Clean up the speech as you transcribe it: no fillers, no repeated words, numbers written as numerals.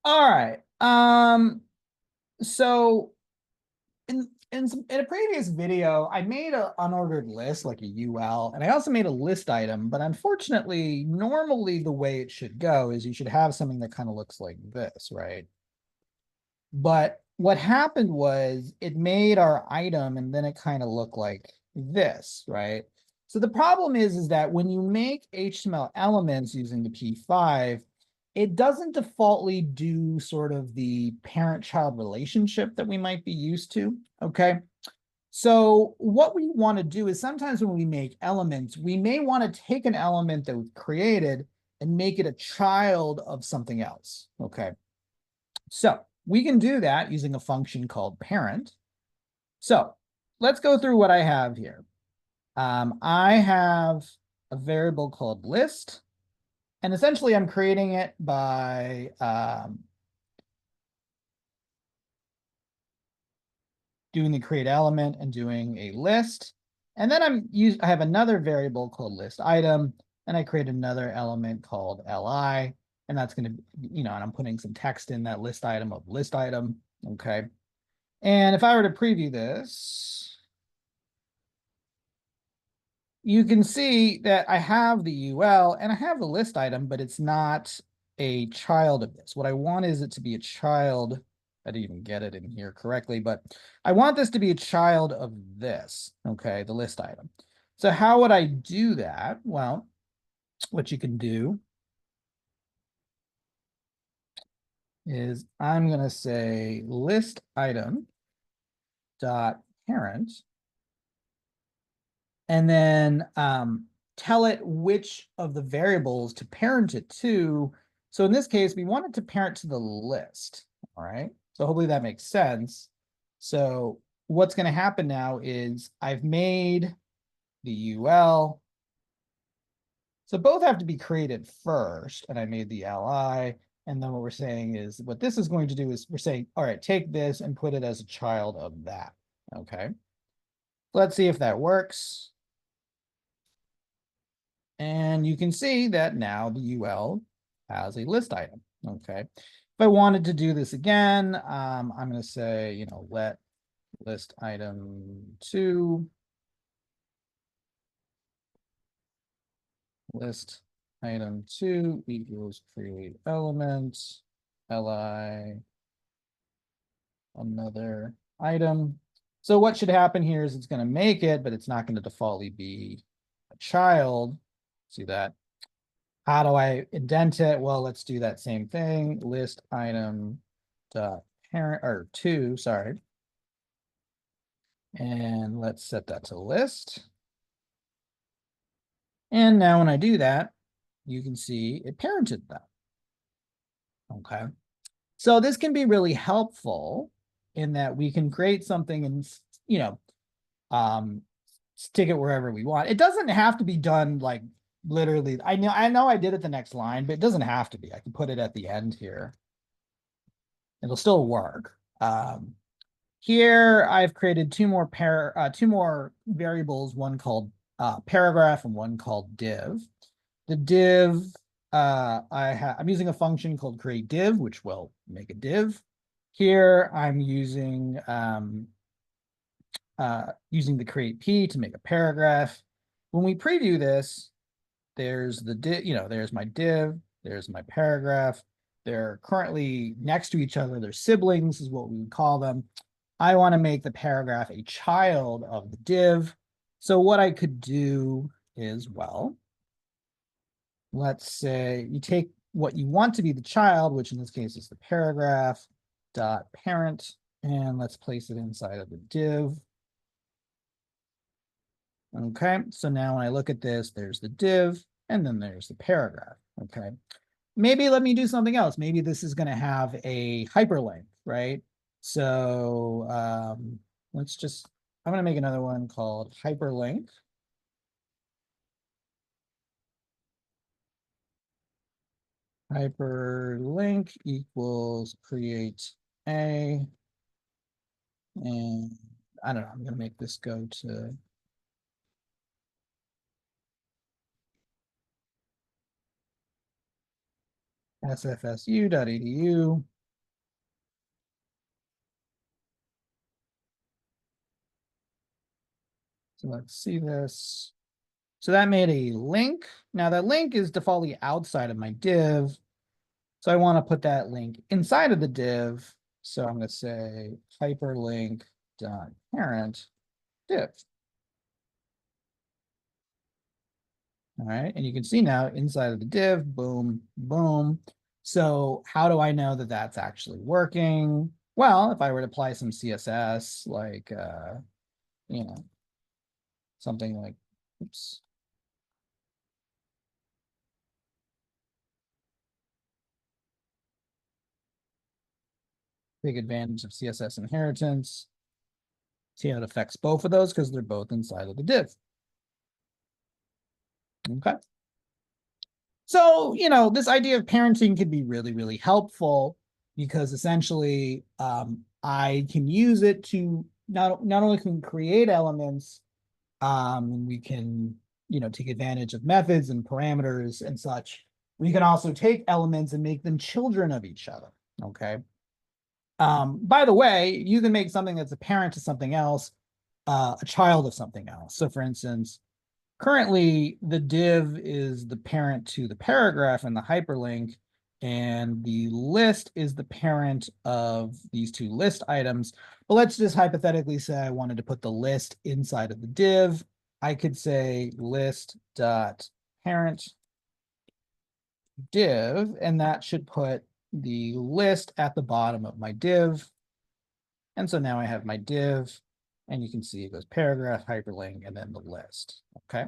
All right. So in a previous video, I made an unordered list like a UL, and I also made a list item, but unfortunately, normally the way it should go is you should have something that kind of looks like this, right? But what happened was it made our item and then it kind of looked like this, right? So the problem is that when you make HTML elements using the P5, it doesn't defaultly do sort of the parent-child relationship that we might be used to, okay? So what we want to do is sometimes when we make elements, we may want to take an element that we've created and make it a child of something else, okay? So we can do that using a function called parent. So let's go through what I have here. I have a variable called list, and essentially I'm creating it by doing the create element and doing a list. And then I have another variable called list item, and I create another element called li, and that's going to, and I'm putting some text in that list item of list item. Okay. And if I were to preview this, you can see that I have the UL and I have the list item, but it's not a child of this. What I want is it to be a child. I didn't even get it in here correctly, but I want this to be a child of this, okay, the list item. So how would I do that? Well, what you can do is I'm going to say list item dot parent, and then tell it which of the variables to parent it to. So in this case, we want it to parent to the list. All right. So hopefully that makes sense. So what's going to happen now is I've made the UL. So both have to be created first, and I made the li. And then what we're saying is what this is going to do is we're saying, all right, take this and put it as a child of that. Okay. Let's see if that works. And you can see that now the UL has a list item. Okay. If I wanted to do this again, I'm going to say, let list item 2 list item 2 equals create element li another item. So what should happen here is it's going to make it, but it's not going to defaultly be a child. See that? How do I indent it? Well, let's do that same thing. List item dot parent or 2, sorry. And let's set that to list. And now when I do that, you can see it parented that. Okay. So this can be really helpful in that we can create something and, um, stick it wherever we want. It doesn't have to be done like literally. I know I did it the next line, but it doesn't have to be. I can put it at the end here. It'll still work. Here I've created two more variables, one called paragraph and one called div. The div, I'm using a function called create div, which will make a div. Here I'm using the create p to make a paragraph. When we preview this, there's the div, there's my div, there's my paragraph. They're currently next to each other. They're siblings is what we would call them. I want to make the paragraph a child of the div. So what I could do is, well, let's say you take what you want to be the child, which in this case is the paragraph dot parent, and let's place it inside of the div. Okay, so now when I look at this, there's the div, and then there's the paragraph. Okay, maybe let me do something else. Maybe this is going to have a hyperlink, right? So I'm going to make another one called hyperlink. Hyperlink equals create a, and I don't know, I'm going to make this go to sfsu.edu. So let's see this. So that made a link. Now that link is defaultly outside of my div. So I want to put that link inside of the div. So I'm going to say hyperlink dot parent div. All right, and you can see now inside of the div, boom, boom. So how do I know that that's actually working? Well, if I were to apply some CSS, like, you know, something like, oops. Take advantage of CSS inheritance. See how it affects both of those because they're both inside of the div. Okay. So, this idea of parenting could be really, really helpful because essentially I can use it to not only can create elements, and we can, take advantage of methods and parameters and such. We can also take elements and make them children of each other. Okay. By the way, you can make something that's a parent to something else, a child of something else. So for instance, currently the div is the parent to the paragraph in the hyperlink, and the list is the parent of these two list items. But let's just hypothetically say I wanted to put the list inside of the div. I could say list dot parent div, and that should put the list at the bottom of my div. And so now I have my div, and you can see it goes paragraph, hyperlink, and then the list. Okay.